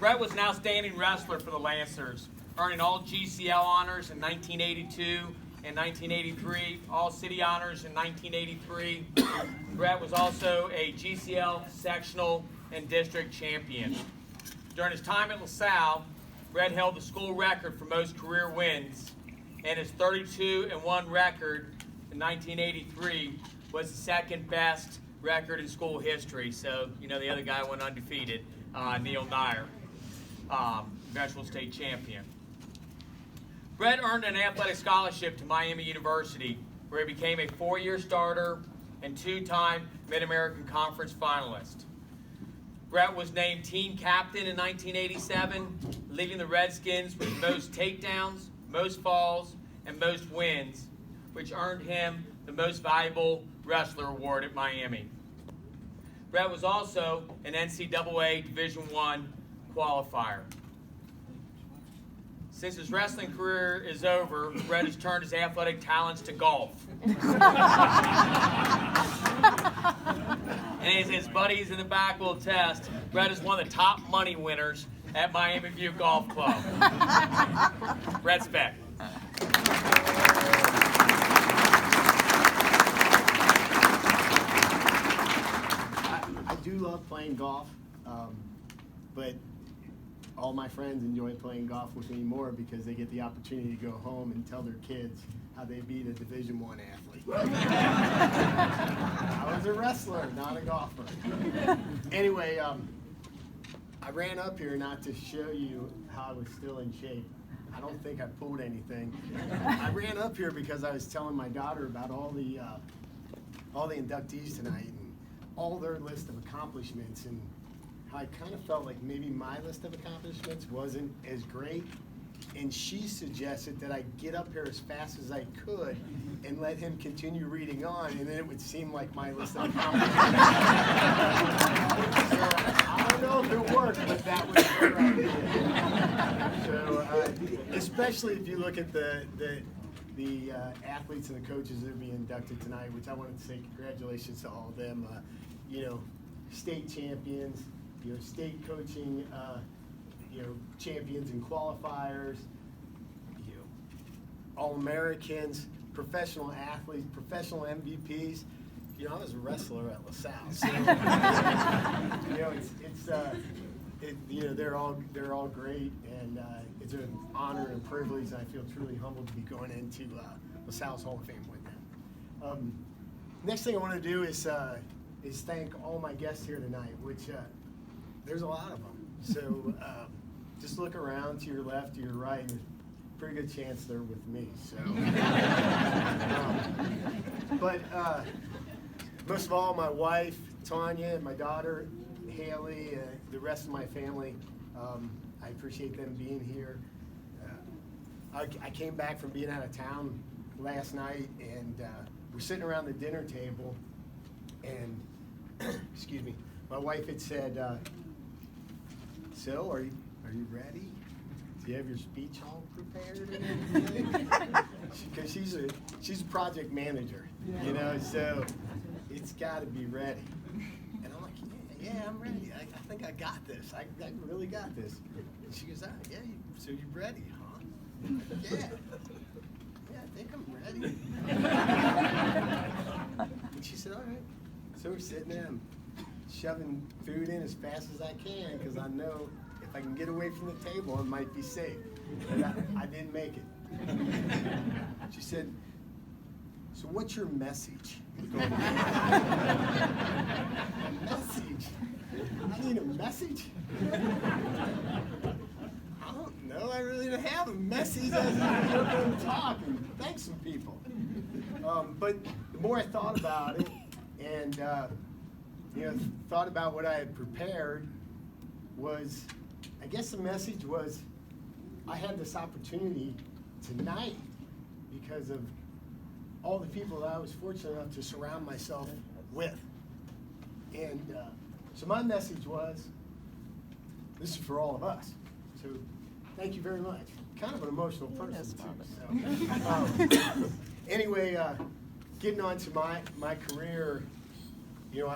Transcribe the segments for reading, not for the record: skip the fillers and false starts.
Bret was an outstanding wrestler for the Lancers, earning all GCL honors in 1982 and 1983, all city honors in 1983. Bret was also a GCL sectional and district champion. During his time at LaSalle, Bret held the school record for most career wins, and his 32-1 record in 1983 was the second best record in school history. So, you know, the other guy went undefeated, Neil Nyer, eventual state champion. Bret earned an athletic scholarship to Miami University, where he became a 4-year starter and 2-time Mid-American Conference finalist. Bret was named team captain in 1987, leading the Redskins with most takedowns, most falls, and most wins, which earned him the Most Valuable Wrestler award at Miami. Bret was also an NCAA Division I qualifier. Since his wrestling career is over, Bret has turned his athletic talents to golf. And as his buddies in the back will attest, Bret is one of the top money winners at Miami View Golf Club. Bret Speck. I do love playing golf, but all my friends enjoy playing golf with me more because they get the opportunity to go home and tell their kids how they beat a Division I athlete. I was a wrestler, not a golfer. Anyway, I ran up here not to show you how I was still in shape. I don't think I pulled anything. I ran up here because I was telling my daughter about all the inductees tonight and all their list of accomplishments, and how I kind of felt like maybe my list of accomplishments wasn't as great. And she suggested that I get up here as fast as I could and let him continue reading on, and then it would seem like my list of accomplishments. So, I don't know if it worked, but that was her idea. So, especially if you look at the athletes and the coaches that are being inducted tonight, which I wanted to say congratulations to all of them. You know, state champions, you know, state coaching, you know, champions and qualifiers, you know, All-Americans, professional athletes, professional MVPs. You know, I was a wrestler at LaSalle, so you know, you know, they're all great, and it's an honor and privilege, and I feel truly humbled to be going into LaSalle's Hall of Fame with them. Next thing I want to do is thank all my guests here tonight, which there's a lot of them. So just look around to your left, to your right, and there's a pretty good chance they're with me. So, but most of all, my wife Tanya, my daughter Haley, the rest of my family. I appreciate them being here. I came back from being out of town last night, and we're sitting around the dinner table, and excuse me, my wife had said, "So, are you ready? Do you have your speech all prepared?" Because she's a project manager, you know, so it's got to be ready. And I'm like, yeah, I'm ready. I think I got this. I really got this. And she goes, yeah, so you're ready, huh? Yeah, I think I'm ready. And she said, all right. So we're sitting there, I'm shoving food in as fast as I can because I know if I can get away from the table, it might be safe. But I didn't make it. She said, so what's your message? A message? I need a message? I don't know. I really don't have a message. I was going to talk and thank some people. But the more I thought about it and you know, thought about what I had prepared, was, I guess the message was, I had this opportunity tonight because of all the people that I was fortunate enough to surround myself with. And so my message was, this is for all of us. So thank you very much. Kind of an emotional person too. So, anyway, getting on to my career, you know,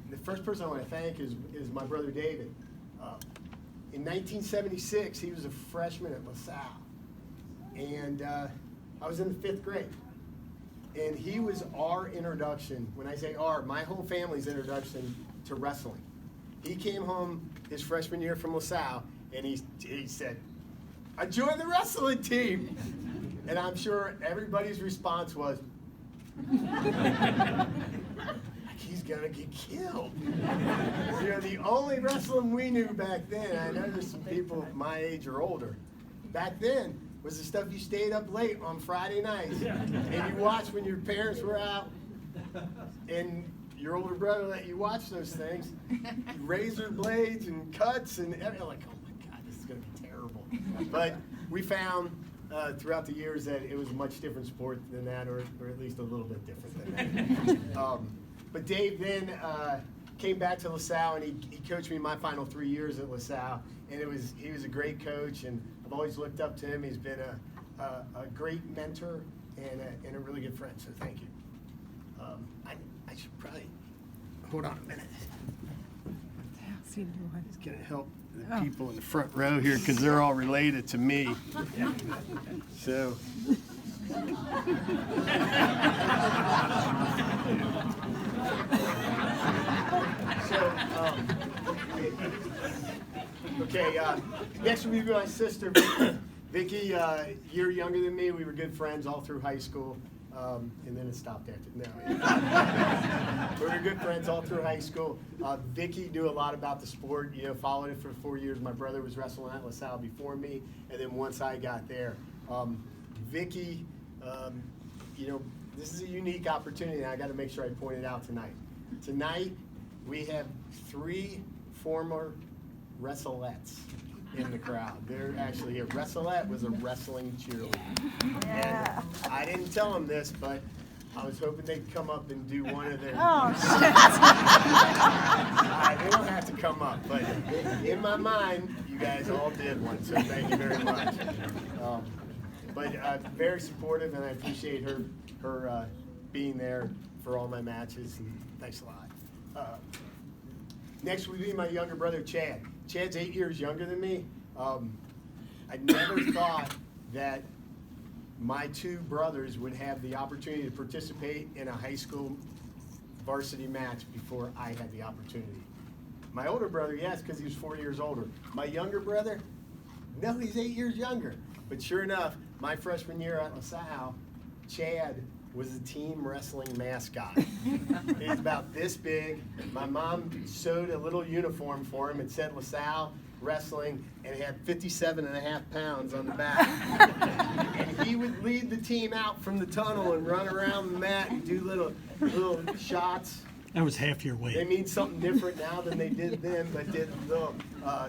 the first person I want to thank is my brother David. In 1976, he was a freshman at LaSalle, and I was in the 5th grade. And he was our introduction. When I say our, my whole family's introduction to wrestling. He came home his freshman year from LaSalle, and he said, "I joined the wrestling team." And I'm sure everybody's response was, he's gonna get killed. You know, the only wrestling we knew back then, I know there's some people my age or older, back then was the stuff you stayed up late on Friday nights and you watched when your parents were out and your older brother let you watch those things. Razor blades and cuts and everything. Like, oh my God, this is gonna be terrible. But we found throughout the years that it was a much different sport than that, or at least a little bit different than that. But Dave then came back to LaSalle, and he coached me my final 3 years at LaSalle, and he was a great coach, and I've always looked up to him. He's been a great mentor and a really good friend, so thank you. I should probably, hold on a minute. It's going to help the people in the front row here because they're all related to me. So. Okay, next will be my sister, Vicky. Vicky, a year younger than me. We were good friends all through high school, and then it stopped after. No, we were good friends all through high school. Vicky knew a lot about the sport. You know, followed it for 4 years. My brother was wrestling at LaSalle before me, and then once I got there, Vicky, you know, this is a unique opportunity, and I got to make sure I point it out tonight. Tonight, we have 3 former wrestlettes in the crowd. They're actually here. Wrestlette was a wrestling cheerleader. Yeah. And I didn't tell them this, but I was hoping they'd come up and do one of their. Oh, they don't have to come up, but in my mind, you guys all did one, so thank you very much. But very supportive, and I appreciate her being there for all my matches, and thanks a lot. Next would be my younger brother, Chad. Chad's 8 years younger than me. I never thought that my 2 brothers would have the opportunity to participate in a high school varsity match before I had the opportunity. My older brother, yes, because he was 4 years older. My younger brother, no, he's 8 years younger. But sure enough, my freshman year at LaSalle, Chad was the team wrestling mascot. He's about this big. My mom sewed a little uniform for him. It said LaSalle Wrestling, and it had 57.5 pounds on the back. And he would lead the team out from the tunnel and run around the mat and do little shots. That was half your weight. They mean something different now than they did then, but did little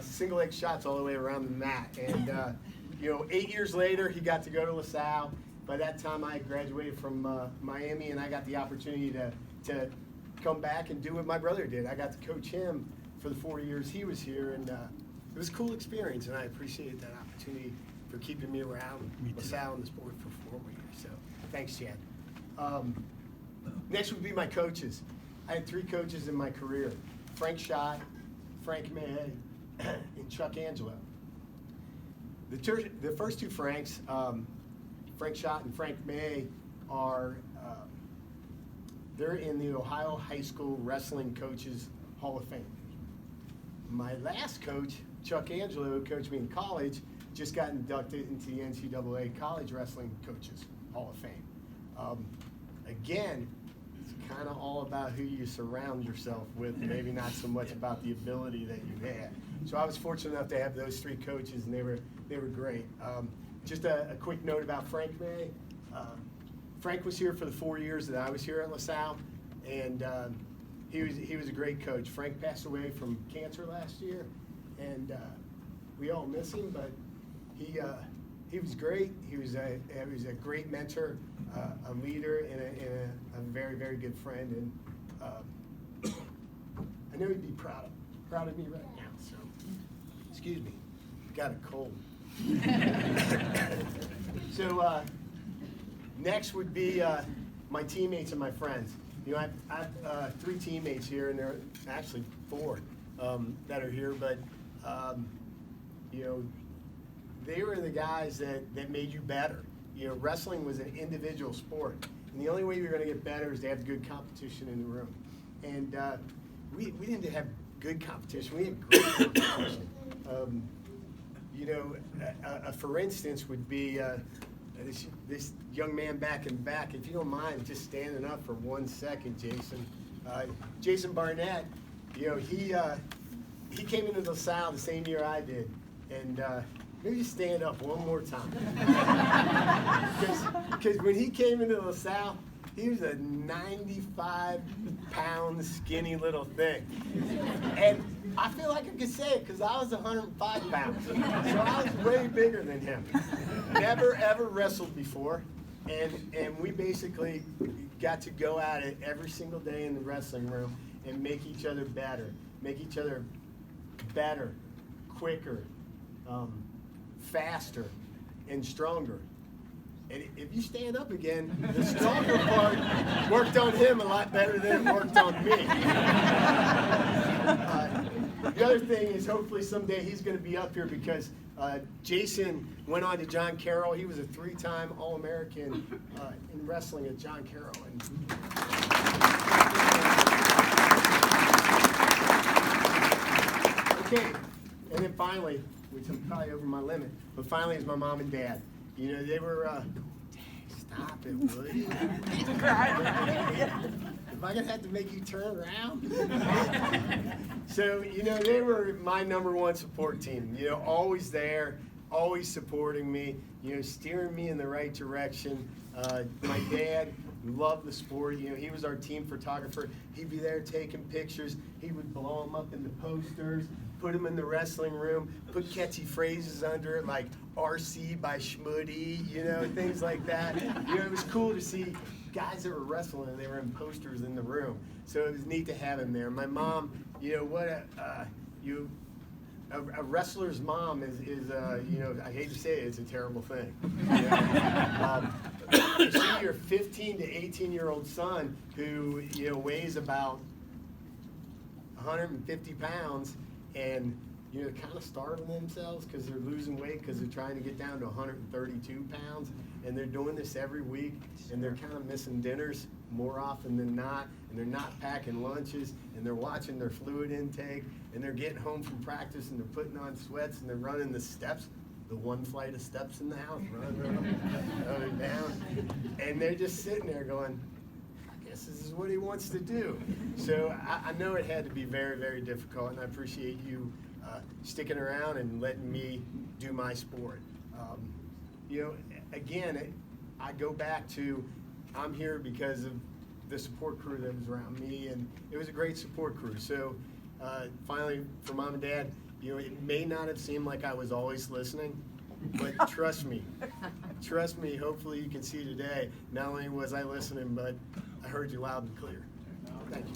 single leg shots all the way around the mat. And you know, 8 years later, he got to go to LaSalle. By that time, I graduated from Miami, and I got the opportunity to come back and do what my brother did. I got to coach him for the 4 years he was here, and it was a cool experience, and I appreciate that opportunity for keeping me around LaSalle in the sport for 4 more years. So thanks, Chad. Next would be my coaches. I had 3 coaches in my career: Frank Schott, Frank May, and Chuck Angelo. The first 2 Franks, Frank Schott and Frank May, are they're in the Ohio High School Wrestling Coaches Hall of Fame. My last coach, Chuck Angelo, who coached me in college, just got inducted into the NCAA College Wrestling Coaches Hall of Fame. Again, it's kind of all about who you surround yourself with, maybe not so much about the ability that you had. So I was fortunate enough to have those 3 coaches, and they were great. Just a quick note about Frank May. Frank was here for the 4 years that I was here at LaSalle, and he was a great coach. Frank passed away from cancer last year, and we all miss him, but he was great. He was a great mentor, a leader, and a very, very good friend. And I know he'd be proud of me right now. So, excuse me, got a cold. So next would be my teammates and my friends. You know, I have 3 teammates here, and there are actually 4 that are here. But you know, they were the guys that made you better. You know, wrestling was an individual sport, and the only way you're going to get better is to have good competition in the room. And we didn't have good competition. We had great competition. You know, for instance, would be this young man back in back. If you don't mind, just standing up for 1 second, Jason. Jason Barnett. You know, he came into the LaSalle the same year I did, and maybe stand up one more time. Because when he came into LaSalle, he was a 95-pound skinny little thing. And I feel like I could say it because I was 105 pounds. So I was way bigger than him. Never, ever wrestled before. And we basically got to go at it every single day in the wrestling room and make each other better. Make each other better, quicker, faster, and stronger. And if you stand up again, the stronger part worked on him a lot better than it worked on me. The other thing is hopefully someday he's going to be up here because Jason went on to John Carroll. He was a 3-time All-American in wrestling at John Carroll. Okay, and then finally, which I'm probably over my limit, but finally is my mom and dad. You know, they were, stop it, would you? Am I going to have to make you turn around? So, you know, they were my #1 support team. You know, always there, always supporting me, you know, steering me in the right direction. My dad loved the sport. You know, he was our team photographer. He'd be there taking pictures. He would blow them up in the posters, put them in the wrestling room, put catchy phrases under it like RC by Schmuddy, you know, things like that. You know, it was cool to see guys that were wrestling and they were in posters in the room. So it was neat to have him there. My mom, you know, what a wrestler's mom is you know, I hate to say it, it's a terrible thing. You know? You see your 15 to 18-year-old son who, you know, weighs about 150 pounds and, you know, kind of starving themselves because they're losing weight because they're trying to get down to 132 pounds, and they're doing this every week, and they're kind of missing dinners more often than not, and they're not packing lunches, and they're watching their fluid intake, and they're getting home from practice, and they're putting on sweats, and they're running the steps, the 1 flight of steps in the house, running down, and they're just sitting there going, this is what he wants to do. So I know it had to be very, very difficult, and I appreciate you sticking around and letting me do my sport. You know, again, I go back to I'm here because of the support crew that was around me, and it was a great support crew. So finally, for Mom and Dad, you know, it may not have seemed like I was always listening, but trust me, hopefully you can see today, not only was I listening, but I heard you loud and clear. Thank you.